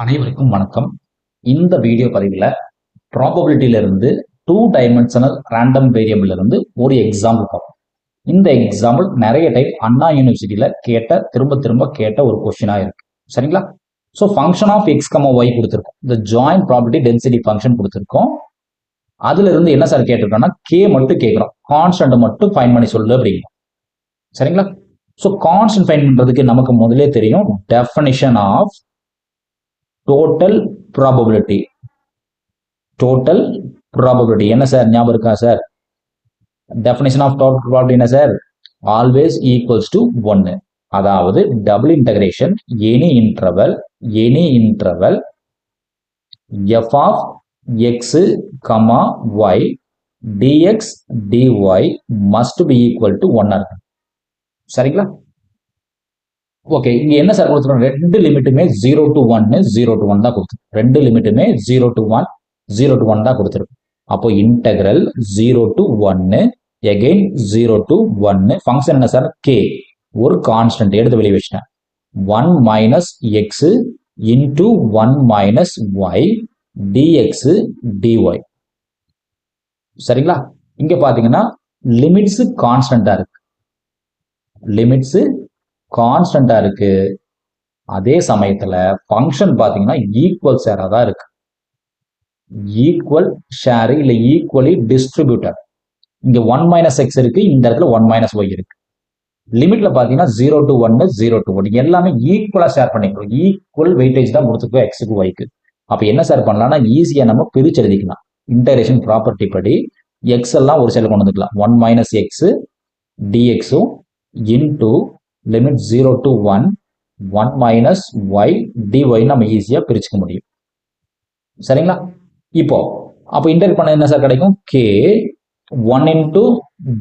அனைவருக்கும் வணக்கம். இந்த வீடியோ பதிவில் ப்ராபபிலிட்டியிலிருந்து 2 டைமென்ஷனல் ரேண்டம் வேரியபிள் இருந்து ஒரு எக்ஸாம்பிள் பார்ப்போம். இந்த எக்ஸாம்பிள் நிறைய டைம் அண்ணா யூனிவர்சிட்டியில் திரும்ப திரும்ப கேட்ட ஒரு கொஸ்டினாக இருக்கு. சரிங்களா? So function of X comma Y கொடுத்துருக்கோம். இந்த ஜாயிண்ட் ப்ராபபிலிட்டி டென்சிட்டி ஃபங்க்ஷன் கொடுத்துருக்கோம். அதுல இருந்து என்ன சார் கேட்டிருக்கோம்னா கே மட்டும் கேட்குறோம், கான்ஸ்டன்ட் மட்டும் ஃபைன் பண்ணி சொல்லு அப்படிங்கிறோம். சரிங்களா? ஸோ கான்ஸ்டன்ட் ஃபைன் பண்றதுக்கு நமக்கு முதலே தெரியும் definition of total probability. Total probability என்ன சார் ஞாபகம் இருக்கா sir? definition of total probability என்ன சார்? always equals to 1. அதாவது double integration any interval f of x, y dx dy must be equal to 1. சரிங்களா? ஓகே, இங்க என்ன sir கொடுத்துருக்கோம்? ரெண்டு லிமிட்டுமே 0 to 1 0 to 1 தான் கொடுத்துருக்கோம். ரெண்டு லிமிட்டுமே 0 to 1 0 to 1 தான் கொடுத்துருக்கோம். அப்போ integral 0 to 1 again 0 to 1 function என்ன சார்? k, ஒரு கான்ஸ்டன்ட் எடுத்து வெளியே வச்சிட்டேன். 1 minus x into 1 minus y dx dy. சரிங்களா? இங்க பாத்தீங்கன்னா லிமிட்ஸ் கான்ஸ்டன்டா இருக்கு, லிமிட்ஸ் கான்ஸ்டன்டா இருக்கு. அதே சமயத்துல ஃபங்க்ஷன் பாத்தீங்கன்னா ஈக்குவல் ஷேரா தான் இருக்கு. ஈக்குவல் ஷேர் இல்ல ஈக்குவலி டிஸ்ட்ரிபியூட்டட். இங்க 1 மைனஸ் எக்ஸ் இருக்கு, இந்த இடத்துல 1 மைனஸ் ஒய் இருக்கு. லிமிட்ல பாத்தீங்கன்னா 0 to 1 0 to 1 எல்லாமே ஈக்குவலா ஷேர் பண்ணிக்கிறோம். ஈக்குவல் வெயிட்டேஜ் தான் கொடுத்துருக்கோம் எக்ஸுக்கு ஒய்க்கு. அப்ப என்ன சார் பண்ணலாம்னா ஈஸியா நம்ம பிரிச்சு எழுதிக்கலாம். இன்டகிரேஷன் ப்ராப்பர்ட்டி படி எக்ஸ் எல்லாம் ஒரு சைடு கொண்டு வந்துக்கலாம். 1 மைனஸ் எக்ஸ் டிஎக்ஸும் into limit 0 to 1 1 minus y dy நம்ம ஈஸியா பிரிச்சுக்க முடியும். சரிங்களா? இப்போ அப்ப இன்டெகிரேட் பண்ண என்ன சார் கிடைக்கும்? k 1 into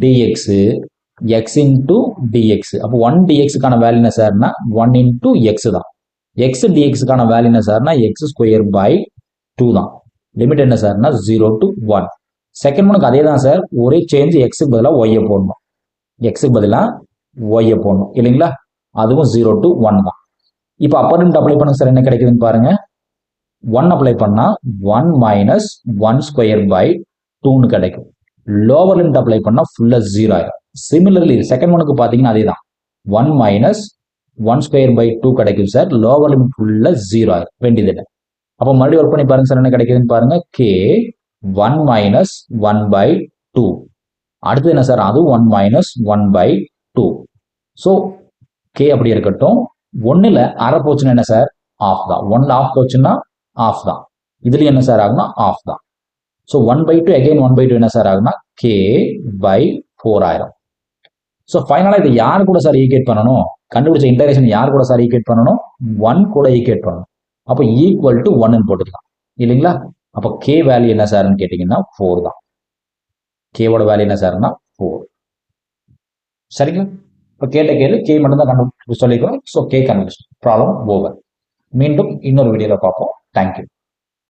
dx x into dx. அப்போ 1 dx கான வேல்யூ என்ன சார்னா 1 into x தான். x dx கான வேல்யூ என்ன சார்னா x square by 2 தான். லிமிட் என்ன சார்னா 0 to 1. செகண்ட் ஒனுக்கு அதே தான் சார், ஒரே சேஞ்ச் x க்கு பதிலா y போடணும். x க்கு பதிலா y போடணும் இல்லைங்களா? அதுவும் 0 to 1 தான். இப்போ அப்பர் லிமிட் அப்ளை பண்ணுங்க சார், என்ன கிடைக்குதுன்னு பாருங்க. 1 அப்ளை பண்ணா 1 மைனஸ் 1 ஸ்கொயர் பை 2 கிடைக்கும். லோவர் லிமிட் அப்ளை பண்ணா ஃபுல்லா 0 ஆயிடும். சிமிலர்லி செகண்ட் ஒனுக்கு பாத்தீங்கன்னா அதே தான், 1 மைனஸ் 1 ஸ்கொயர் பை 2 கிடைக்கும் சார். லோவர் லிமிட் ஃபுல்லா 0 ஆயிடும், வேண்டியது. அப்போ மறுபடியும் ஒர்க் பண்ணி பாருங்க சார், என்ன கிடைக்குதுன்னு பாருங்க. k 1 minus 1 by 2. அடுத்து என்ன சார்? அது 1 மைனஸ் 1 பை 2. ஸோ k அப்படி இருக்கட்டும். 1ல அரை போச்சுன்னா என்ன சார்? ஆஃப் தான். 1ல ஆஃப் போச்சுன்னா ஆஃப் தான். இதுல என்ன சார் ஆகுனா ஆஃப் தான். ஸோ 1 by 2 அகைன் 1 by 2 என்ன சார் ஆகுனா k by 4 ஆயிரும். ஸோ ஃபைனலா இதை யார் கூட சார் ஈக்குவேட் பண்ணணும்? கண்டுபிடிச்ச இன்டகிரேஷன் யார் கூட சார் ஈக்குவேட் பண்ணணும்? 1 கூட ஈக்குவேட் பண்ணணும். அப்போ ஈக்குவல் டு 1 போட்டுக்கலாம் இல்லைங்களா? அப்போ k வேல்யூ என்ன சார்னு கேட்டீங்கன்னா 4 தான். k ஓட வேல்யூ என்ன சார்னா 4. சரிங்களா? இப்போ கேட்ட கேள்வி கே மட்டும் தான் கண்டுபிடிச்சு சொல்லிக்கிறோம். ஸோ கே கண்டுபிடிச்சு ப்ராப்ளம் ஓவர். மீண்டும் இன்னொரு வீடியோவில் பார்ப்போம். தேங்க்யூ.